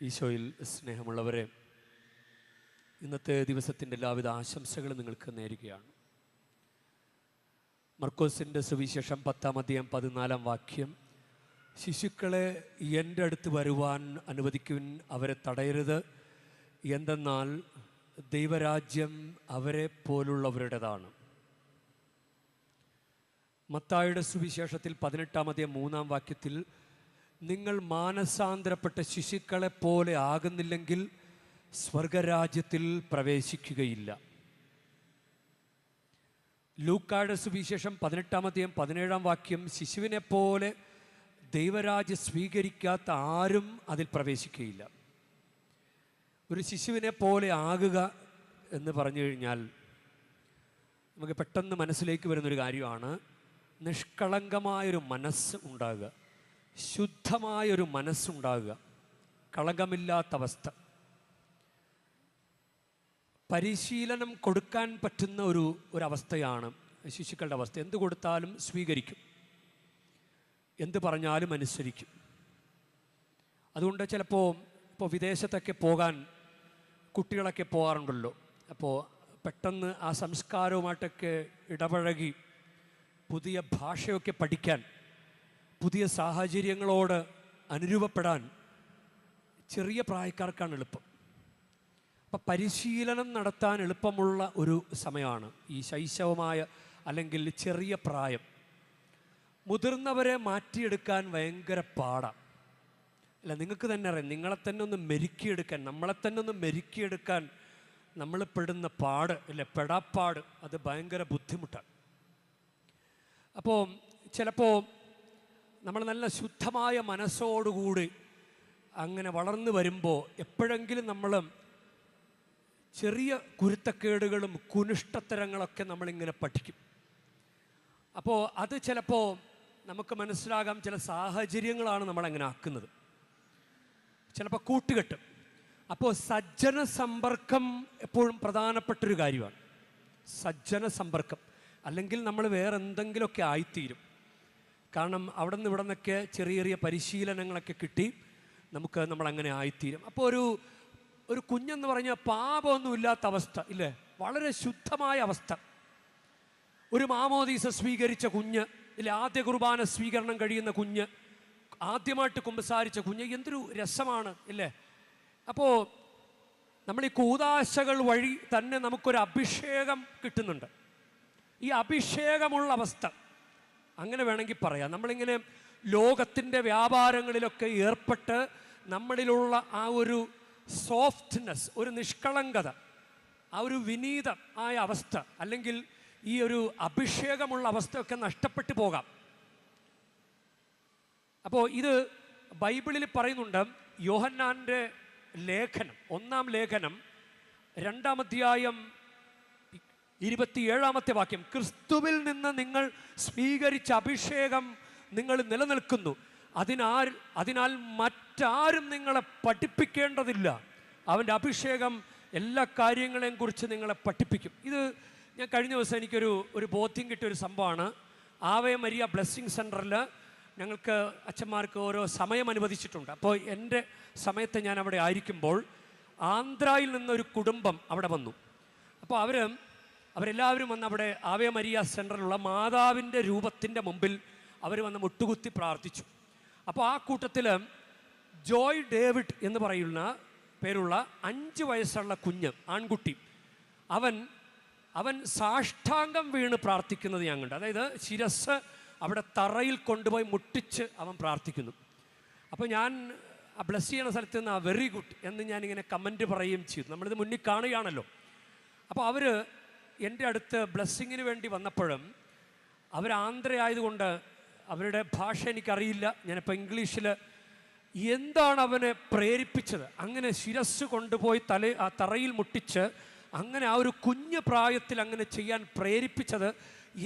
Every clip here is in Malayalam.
ഈശോയിൽ സ്നേഹമുള്ളവരെ, ഇന്നത്തെ ദിവസത്തിൻ്റെ എല്ലാവിധ ആശംസകളും നിങ്ങൾക്ക് നേരുകയാണ്. മർക്കോസിൻ്റെ സുവിശേഷം 10-ാം അധ്യായം 14-ാം വാക്യം, ശിശുക്കളെ എൻ്റെ അടുത്ത് വരുവാൻ അനുവദിക്കുവിൻ, അവരെ തടയരുത്, എന്തെന്നാൽ ദൈവരാജ്യം അവരെ പോലുള്ളവരുടേതാണ്. മത്തായിയുടെ സുവിശേഷത്തിൽ 18-ാം അധ്യായം 3-ാം വാക്യത്തിൽ, നിങ്ങൾ മാനസാന്തരപ്പെട്ട ശിശുക്കളെ പോലെ ആകുന്നില്ലെങ്കിൽ സ്വർഗരാജ്യത്തിൽ പ്രവേശിക്കുകയില്ല. ലൂക്കായുടെ സുവിശേഷം 18-ാം അധ്യായം 17-ാം വാക്യം, ശിശുവിനെ പോലെ ദൈവരാജ്യം സ്വീകരിക്കാത്ത ആരും അതിൽ പ്രവേശിക്കുകയില്ല. ഒരു ശിശുവിനെ പോലെ ആകുക എന്ന് പറഞ്ഞു കഴിഞ്ഞാൽ നമുക്ക് പെട്ടെന്ന് മനസ്സിലേക്ക് വരുന്നൊരു കാര്യമാണ് നിഷ്കളങ്കമായൊരു മനസ്സ് ഉണ്ടാകുക, ശുദ്ധമായൊരു മനസ്സുണ്ടാകുക, കളങ്കമില്ലാത്ത അവസ്ഥ. പരിശീലനം കൊടുക്കാൻ പറ്റുന്ന ഒരവസ്ഥയാണ് ശിശുക്കളുടെ അവസ്ഥ. എന്ത് കൊടുത്താലും സ്വീകരിക്കും, എന്ത് പറഞ്ഞാലും അനുസരിക്കും. അതുകൊണ്ട് ഇപ്പോൾ വിദേശത്തൊക്കെ പോകാൻ കുട്ടികളൊക്കെ പോകാറുണ്ടല്ലോ. അപ്പോൾ പെട്ടെന്ന് ആ സംസ്കാരവുമായിട്ടൊക്കെ ഇടപഴകി പുതിയ ഭാഷയൊക്കെ പഠിക്കാൻ, പുതിയ സാഹചര്യങ്ങളോട് അനുരൂപപ്പെടാൻ ചെറിയ പ്രായക്കാർക്കാണ് എളുപ്പം. അപ്പം പരിശീലനം നടത്താൻ എളുപ്പമുള്ള ഒരു സമയമാണ് ഈ ശൈശവമായ അല്ലെങ്കിൽ ചെറിയ പ്രായം. മുതിർന്നവരെ മാറ്റിയെടുക്കാൻ ഭയങ്കര പാടാണ്. അല്ല, നിങ്ങൾക്ക് തന്നെ അറിയാം, നമ്മളെ തന്നെ ഒന്ന് മെരുക്കിയെടുക്കാൻ നമ്മൾ പെടുന്ന പാട്, അല്ലെ, പെടാപ്പാട്, അത് ഭയങ്കര ബുദ്ധിമുട്ടാണ്. അപ്പോൾ ചിലപ്പോൾ നമ്മൾ നല്ല ശുദ്ധമായ മനസ്സോടുകൂടി അങ്ങനെ വളർന്നു വരുമ്പോൾ എപ്പോഴെങ്കിലും നമ്മൾ ചെറിയ കുരുത്തക്കേടുകളും കുനിഷ്ടത്തരങ്ങളൊക്കെ നമ്മളിങ്ങനെ പഠിക്കും. അപ്പോൾ അത് ചിലപ്പോൾ നമുക്ക് മനസ്സിലാകാം, ചില സാഹചര്യങ്ങളാണ് നമ്മളങ്ങനെ ആക്കുന്നത്, ചിലപ്പോൾ കൂട്ടുകെട്ട്. അപ്പോൾ സജ്ജന സമ്പർക്കം എപ്പോഴും പ്രധാനപ്പെട്ടൊരു കാര്യമാണ്. സജ്ജന സമ്പർക്കം, അല്ലെങ്കിൽ നമ്മൾ വേറെ എന്തെങ്കിലുമൊക്കെ ആയിത്തീരും. കാരണം അവിടെ നിന്ന് ഇവിടെ നിന്നൊക്കെ ചെറിയ ചെറിയ പരിശീലനങ്ങളൊക്കെ കിട്ടി നമ്മളങ്ങനെ ആയിത്തീരും. അപ്പോൾ ഒരു കുഞ്ഞെന്ന് പറഞ്ഞാൽ പാപമൊന്നുമില്ലാത്ത അവസ്ഥ ഇല്ലേ, വളരെ ശുദ്ധമായ അവസ്ഥ. ഒരു മാമോദീസ സ്വീകരിച്ച കുഞ്ഞ് ഇല്ലേ, ആദ്യ കുർബാന സ്വീകരണം കഴിയുന്ന കുഞ്ഞ്, ആദ്യമായിട്ട് കുമ്പസാരിച്ച കുഞ്ഞ്, എന്തൊരു രസമാണ് ഇല്ലേ. അപ്പോൾ നമ്മൾ ഈ കൂദാശകൾ വഴി തന്നെ നമുക്കൊരു അഭിഷേകം കിട്ടുന്നുണ്ട്. ഈ അഭിഷേകമുള്ള അവസ്ഥ അങ്ങനെ വേണമെങ്കിൽ പറയാം. നമ്മളിങ്ങനെ ലോകത്തിൻ്റെ വ്യാപാരങ്ങളിലൊക്കെ ഏർപ്പെട്ട് നമ്മളിലുള്ള ആ ഒരു സോഫ്റ്റ്നെസ്, ഒരു നിഷ്കളങ്കത, ആ ഒരു വിനീത ആയ അവസ്ഥ, അല്ലെങ്കിൽ ഈ ഒരു അഭിഷേകമുള്ള അവസ്ഥയൊക്കെ നഷ്ടപ്പെട്ടു പോകാം. അപ്പോൾ ഇത് ബൈബിളിൽ പറയുന്നുണ്ട്. യോഹന്നാൻ്റെ ലേഖനം, 1-ാം ലേഖനം 2-ാം അധ്യായം 27-ാമത്തെ വാക്യം, ക്രിസ്തുവിൽ നിന്ന് നിങ്ങൾ സ്വീകരിച്ച അഭിഷേകം നിങ്ങൾ നിലനിൽക്കുന്നു, അതിനാൽ മറ്റാരും നിങ്ങളെ പഠിപ്പിക്കേണ്ടതില്ല. അവൻ്റെ അഭിഷേകം എല്ലാ കാര്യങ്ങളെയും കുറിച്ച് നിങ്ങളെ പഠിപ്പിക്കും. ഇത് ഞാൻ കഴിഞ്ഞ ദിവസം എനിക്കൊരു ബോധ്യം കിട്ടിയൊരു സംഭവമാണ്. ആവേ മരിയ ബ്ലെസ്സിങ് സെൻറ്ററിൽ ഞങ്ങൾക്ക് അച്ഛന്മാർക്ക് ഓരോ സമയം അനുവദിച്ചിട്ടുണ്ട്. അപ്പോൾ എൻ്റെ സമയത്ത് ഞാൻ അവിടെ ആയിരിക്കുമ്പോൾ ആന്ധ്രയിൽ നിന്നൊരു കുടുംബം അവിടെ വന്നു. അപ്പോൾ അവരെല്ലാവരും വന്ന് അവിടെ ആവേ മരിയ സെൻറ്ററിലുള്ള മാതാവിൻ്റെ രൂപത്തിൻ്റെ മുമ്പിൽ അവർ വന്ന് മുട്ടുകുത്തി പ്രാർത്ഥിച്ചു. അപ്പോൾ ആ കൂട്ടത്തിൽ ജോയ് ഡേവിഡ് എന്ന് പറയുന്ന പേരുള്ള 5 വയസ്സുള്ള കുഞ്ഞ്, ആൺകുട്ടി, അവൻ സാഷ്ടാംഗം വീണ് പ്രാർത്ഥിക്കുന്നത് ഞാൻ കണ്ടു. അതായത് ശിരസ് അവിടെ തറയിൽ കൊണ്ടുപോയി മുട്ടിച്ച് അവൻ പ്രാർത്ഥിക്കുന്നു. അപ്പോൾ ഞാൻ ആ ബ്ലസ് ചെയ്യണ സ്ഥലത്ത് നിന്ന് വെരി ഗുഡ് എന്ന് ഞാനിങ്ങനെ കമൻറ്റ് പറയുകയും ചെയ്തു. നമ്മളിത് മുന്നിൽ കാണുകയാണല്ലോ. അപ്പോൾ അവർ എൻ്റെ അടുത്ത് ബ്ലെസ്സിങ്ങിന് വേണ്ടി വന്നപ്പോഴും അവർ ആന്ധ്രയായതുകൊണ്ട് അവരുടെ ഭാഷ എനിക്കറിയില്ല. ഞാനിപ്പോൾ ഇംഗ്ലീഷിൽ എന്താണ് അവനെ പ്രേരിപ്പിച്ചത്, അങ്ങനെ ശിരസ് കൊണ്ടുപോയി ആ തറയിൽ മുട്ടിച്ച് അങ്ങനെ ആ ഒരു കുഞ്ഞു പ്രായത്തിൽ അങ്ങനെ ചെയ്യാൻ പ്രേരിപ്പിച്ചത്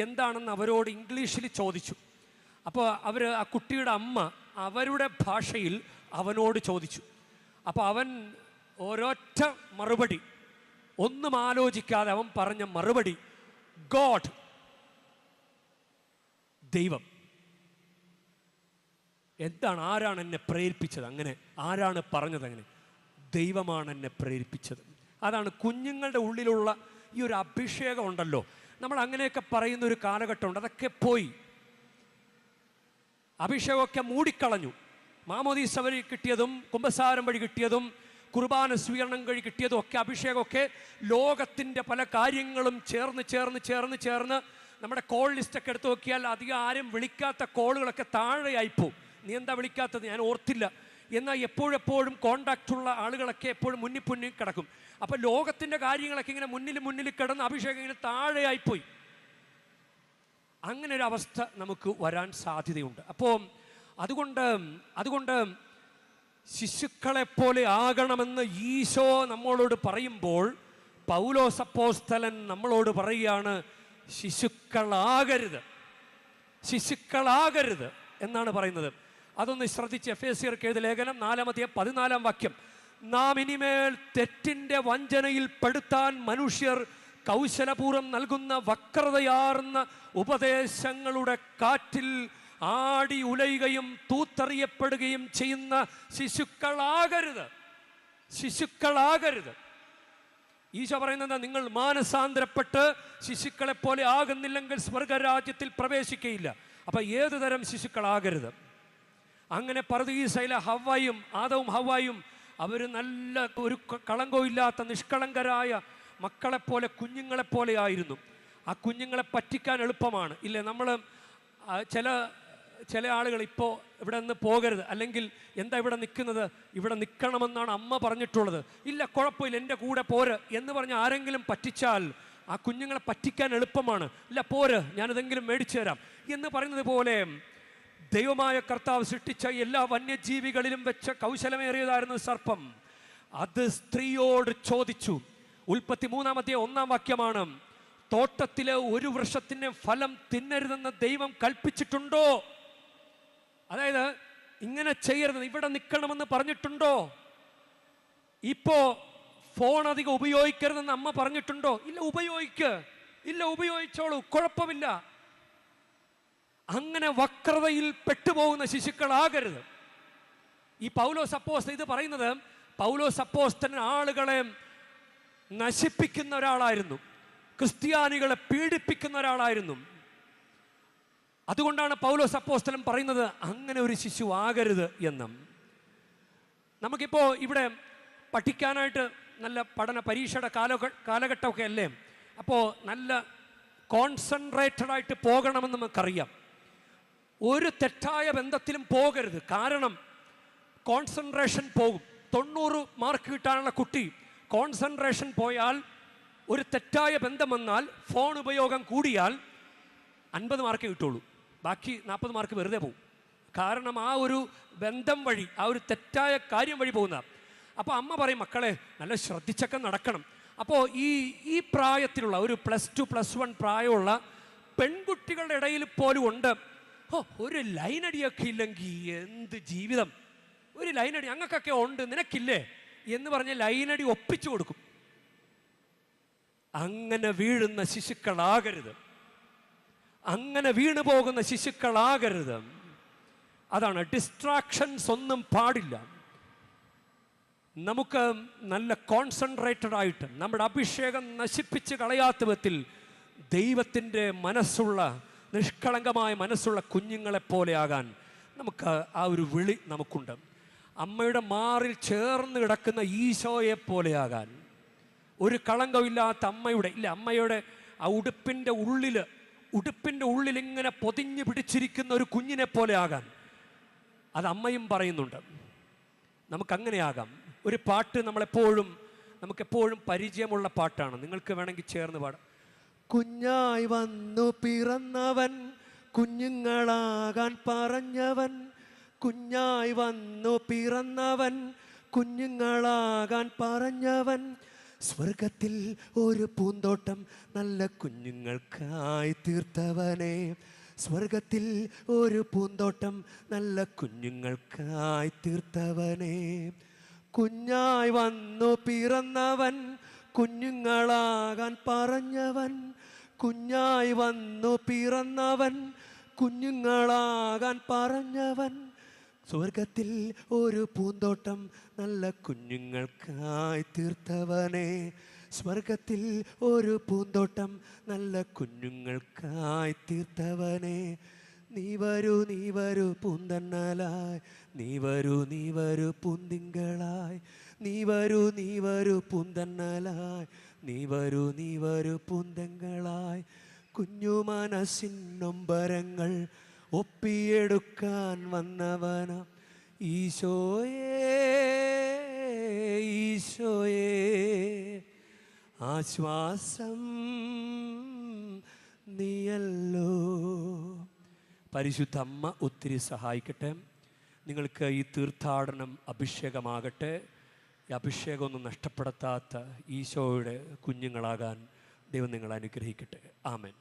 എന്താണെന്ന് അവരോട് ഇംഗ്ലീഷിൽ ചോദിച്ചു. അപ്പോൾ ആ കുട്ടിയുടെ അമ്മ അവരുടെ ഭാഷയിൽ അവനോട് ചോദിച്ചു. അപ്പോൾ അവൻ ഒരൊറ്റ മറുപടി, ഒന്നും ആലോചിക്കാതെ അവൻ പറഞ്ഞ മറുപടി, ഗോഡ്, ദൈവം. ആരാണ് എന്നെ പ്രേരിപ്പിച്ചത്, അങ്ങനെ ആരാണ് പറഞ്ഞത്, അങ്ങനെ ദൈവമാണ് എന്നെ പ്രേരിപ്പിച്ചത്. അതാണ് കുഞ്ഞുങ്ങളുടെ ഉള്ളിലുള്ള ഈ ഒരു അഭിഷേകം ഉണ്ടല്ലോ, നമ്മൾ അങ്ങനെയൊക്കെ പറയുന്ന ഒരു കാലഘട്ടമുണ്ട്. അതൊക്കെ പോയി, അഭിഷേകമൊക്കെ മൂടിക്കളഞ്ഞു. മാമോദീസ വഴി കിട്ടിയതും കുമ്പസാരം വഴി കിട്ടിയതും കുർബാന സ്വീകരണം വഴി കിട്ടിയതും ഒക്കെ അഭിഷേകമൊക്കെ ലോകത്തിൻ്റെ പല കാര്യങ്ങളും ചേർന്ന് നമ്മുടെ കോൾ ലിസ്റ്റൊക്കെ എടുത്ത് നോക്കിയാൽ അധികം ആരും വിളിക്കാത്ത കോളുകളൊക്കെ താഴെയായിപ്പോവും. നീ എന്താ വിളിക്കാത്തത്, ഞാൻ ഓർത്തില്ല. എന്നാൽ എപ്പോഴെപ്പോഴും കോണ്ടാക്റ്റുള്ള ആളുകളൊക്കെ എപ്പോഴും മുന്നിൽ കിടക്കും. അപ്പോൾ ലോകത്തിൻ്റെ കാര്യങ്ങളൊക്കെ ഇങ്ങനെ മുന്നിൽ കിടന്ന് അഭിഷേകം ഇങ്ങനെ താഴെയായിപ്പോയി. അങ്ങനെ ഒരു അവസ്ഥ നമുക്ക് വരാൻ സാധ്യതയുണ്ട്. അപ്പോൾ അതുകൊണ്ട് ശിശുക്കളെപ്പോലെ ആകണമെന്ന് ഈശോ നമ്മളോട് പറയുമ്പോൾ പൗലോസ് അപ്പോസ്തലൻ നമ്മളോട് പറയുകയാണ്, ശിശുക്കളാകരുത് എന്നാണ് പറയുന്നത്. അതൊന്ന് ശ്രദ്ധിച്ച് എഫേസ്യർക്ക് എഴുതിയ ലേഖനം 4-14 വാക്യം. നാം ഇനിമേൽ തെറ്റിൻ്റെ വഞ്ചനയിൽ പെടുത്താൻ മനുഷ്യർ കൗശലപൂർവ്വം നൽകുന്ന വക്രതയാർന്ന ഉപദേശങ്ങളുടെ കാറ്റിൽ ആടി ഉലയുകയും തൂത്തെറിയപ്പെടുകയും ചെയ്യുന്ന ശിശുക്കളാകരുത്. ഈശോ പറയുന്നത്, നിങ്ങൾ മാനസാന്തരപ്പെട്ട് ശിശുക്കളെപ്പോലെ ആകുന്നില്ലെങ്കിൽ സ്വർഗരാജ്യത്തിൽ പ്രവേശിക്കുകയില്ല. അപ്പം ഏതു തരം ശിശുക്കളാകരുത്? അങ്ങനെ പറുദീസയിലെ ആദവും ഹവ്വായും അവർ നല്ല ഒരു കളങ്കമില്ലാത്ത നിഷ്കളങ്കരായ മക്കളെപ്പോലെ കുഞ്ഞുങ്ങളെപ്പോലെ ആയിരുന്നു. ആ കുഞ്ഞുങ്ങളെ പറ്റിക്കാൻ എളുപ്പമാണ് ഇല്ലേ? നമ്മൾ ചില ആളുകൾ ഇപ്പോൾ ഇവിടെ നിന്ന് പോകരുത്, അല്ലെങ്കിൽ എന്താ ഇവിടെ നിൽക്കുന്നത്, ഇവിടെ നിൽക്കണമെന്നാണ് അമ്മ പറഞ്ഞിട്ടുള്ളത്, ഇല്ല കുഴപ്പമില്ല എൻ്റെ കൂടെ പോര് എന്ന് പറഞ്ഞ് ആരെങ്കിലും പറ്റിച്ചാൽ ആ കുഞ്ഞുങ്ങളെ പറ്റിക്കാൻ എളുപ്പമാണ്. ഇല്ല പോര്, ഞാനിതെങ്കിലും മേടിച്ചു തരാം എന്ന് പറയുന്നത് പോലെ ദൈവമായ കർത്താവ് സൃഷ്ടിച്ച എല്ലാ വന്യജീവികളിലും വെച്ച കൗശലമേറിയതായിരുന്നു സർപ്പം. അത് സ്ത്രീയോട് ചോദിച്ചു. ഉൽപ്പത്തി 3-1 വാക്യമാണ്, തോട്ടത്തിലെ ഒരു വൃക്ഷത്തിൻ്റെ ഫലം തിന്നരുതെന്ന് ദൈവം കൽപ്പിച്ചിട്ടുണ്ടോ? അതായത് ഇങ്ങനെ ചെയ്യരുത്, ഇവിടെ നിൽക്കണമെന്ന് പറഞ്ഞിട്ടുണ്ടോ? ഇപ്പോ ഫോൺ അധികം ഉപയോഗിക്കരുതെന്ന് അമ്മ പറഞ്ഞിട്ടുണ്ടോ? ഇല്ല ഉപയോഗിച്ചോളൂ, കുഴപ്പമില്ല. അങ്ങനെ വക്രതയിൽ പെട്ടുപോകുന്ന ശിശുക്കളാകരുത്. ഈ പൗലോസ് അപ്പോസ്തലൻ ഇത് പറയുന്നത്, പൗലോസ് അപ്പോസ്തലൻ ആളുകളെ നശിപ്പിക്കുന്ന ഒരാളായിരുന്നു, ക്രിസ്ത്യാനികളെ പീഡിപ്പിക്കുന്ന ഒരാളായിരുന്നു. അതുകൊണ്ടാണ് പൗലോസ് അപ്പോസ്തലൻ പറയുന്നത് അങ്ങനെ ഒരു ശിശു ആകരുത് എന്നും. നമുക്കിപ്പോൾ ഇവിടെ പഠിക്കാനായിട്ട് നല്ല പഠന പരീക്ഷയുടെ കാലഘട്ടമൊക്കെ അല്ലേ? അപ്പോൾ നല്ല കോൺസെൻട്രേറ്റഡ് ആയിട്ട് പോകണമെന്ന് നമുക്കറിയാം. ഒരു തെറ്റായ ബന്ധത്തിലും പോകരുത്. കാരണം കോൺസെൻട്രേഷൻ പോകും. 90 മാർക്ക് കിട്ടാനുള്ള കുട്ടി കോൺസെൻട്രേഷൻ പോയാൽ, ഒരു തെറ്റായ ബന്ധം വന്നാൽ, ഫോൺ ഉപയോഗം കൂടിയാൽ 50 മാർക്ക് കിട്ടുള്ളൂ, ബാക്കി 40 മാർക്ക് വെറുതെ പോകും. കാരണം ആ ഒരു ബന്ധം വഴി, ആ ഒരു തെറ്റായ കാര്യം വഴി പോകുന്ന. അപ്പോൾ അമ്മ പറയും, മക്കളെ നല്ല ശ്രദ്ധിച്ചൊക്കെ നടക്കണം. അപ്പോൾ ഈ പ്രായത്തിലുള്ള ഒരു +2 +1 പ്രായമുള്ള പെൺകുട്ടികളുടെ ഇടയിൽ പോലും ഉണ്ട്, ഒരു ലൈനടിയൊക്കെ ഇല്ലെങ്കിൽ എന്ത് ജീവിതം, ഒരു ലൈനടി ഞങ്ങൾക്കൊക്കെ ഉണ്ട് നിനക്കില്ലേ എന്ന് പറഞ്ഞ് ലൈനടി ഒപ്പിച്ചു കൊടുക്കും. അങ്ങനെ വീഴുന്ന ശിശുക്കളാകരുത്, അങ്ങനെ വീണു പോകുന്ന ശിശുക്കളാകരുത്. അതാണ്, ഡിസ്ട്രാക്ഷൻസ് ഒന്നും പാടില്ല. നമുക്ക് നല്ല കോൺസെൻട്രേറ്റഡ് ആയിട്ട് നമ്മുടെ അഭിഷേകം നശിപ്പിച്ച് കളയാത്ത വിധത്തിൽ ദൈവത്തിൻ്റെ മനസ്സുള്ള, നിഷ്കളങ്കമായ മനസ്സുള്ള കുഞ്ഞുങ്ങളെപ്പോലെ ആകാൻ നമുക്ക് ആ ഒരു വിളി നമുക്കുണ്ട്. അമ്മയുടെ മാറിൽ ചേർന്ന് കിടക്കുന്ന ഈശോയെ പോലെയാകാൻ, ഒരു കളങ്കമില്ലാത്ത അമ്മയുടെ ആ ഉടുപ്പിൻ്റെ ഉള്ളിൽ ഇങ്ങനെ പൊതിഞ്ഞു പിടിച്ചിരിക്കുന്ന ഒരു കുഞ്ഞിനെ പോലെ ആകാൻ, അത് അമ്മയും പറയുന്നുണ്ട്. നമുക്കങ്ങനെയാകാം. ഒരു പാട്ട് നമുക്കെപ്പോഴും പരിചയമുള്ള പാട്ടാണ്, നിങ്ങൾക്ക് വേണമെങ്കിൽ ചേർന്ന് പാടാം. കുഞ്ഞായി വന്നു പിറന്നവൻ, കുഞ്ഞുങ്ങളാകാൻ പറഞ്ഞവൻ, കുഞ്ഞായി വന്നു പിറന്നവൻ, കുഞ്ഞുങ്ങളാകാൻ പറഞ്ഞവൻ, സ്വർഗത്തിൽ ഒരു പൂന്തോട്ടം നല്ല കുഞ്ഞുങ്ങൾക്കായി തീർത്തവനെ, സ്വർഗത്തിൽ ഒരു പൂന്തോട്ടം നല്ല കുഞ്ഞുങ്ങൾക്കായി തീർത്തവനെ, കുഞ്ഞായി വന്നു പിറന്നവൻ, കുഞ്ഞുങ്ങളാകാൻ പറഞ്ഞവൻ, കുഞ്ഞായി വന്നു പിറന്നവൻ, കുഞ്ഞുങ്ങളാകാൻ പറഞ്ഞവൻ, സ്വർഗത്തിൽ ഒരു പൂന്തോട്ടം നല്ല കുഞ്ഞുങ്ങൾക്കായി തീർത്തവനെ. സ്വർഗത്തിൽ ഒരു പൂന്തോട്ടം നല്ല കുഞ്ഞുങ്ങൾക്കായി തീർത്തവനെ. നീ വരൂ നീ വരൂ പൂന്തന്നലായി, നീ വരൂ നീ വരൂ പൂന്തിങ്കളായി, നീ വരൂ നീ വരൂ പൂന്തന്നലായി, നീ വരൂ നീ വരൂ പൂന്തങ്ങളായി. കുഞ്ഞു മനസ്സിൻ നൊമ്പരങ്ങൾ ഒപ്പിയെടുക്കാൻ വന്നവന ഈശോയേ, ഈശോയേ, ആശ്വാസം നീയല്ലോ. പരിശുദ്ധ അമ്മ ഒത്തിരി സഹായിക്കട്ടെ. നിങ്ങൾക്ക് ഈ തീർത്ഥാടനം അഭിഷേകമാകട്ടെ. ഈ അഭിഷേകമൊന്നും നഷ്ടപ്പെടുത്താത്ത ഈശോയുടെ കുഞ്ഞുങ്ങളാകാൻ ദൈവം നിങ്ങളെ അനുഗ്രഹിക്കട്ടെ. ആമേൻ.